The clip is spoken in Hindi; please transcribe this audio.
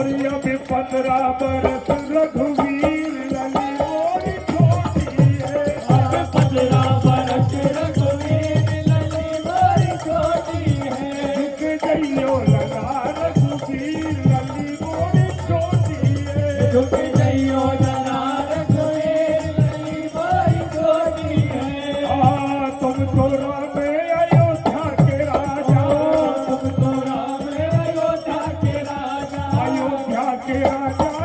और अभी 15 बरस रघुवीर लली मोरी छोटी है। अब 15 बरस रघुवीर लली मोरी छोटी है। झुक जइयो लगा रघुवीर लली मोरी छोटी है। झुक जइयो लगा रघुवीर लली मोरी छोटी है। तुम तो राम अयोध्या के राजा, तुम तो राम अयोध्या के राजा, अयोध्या के राजा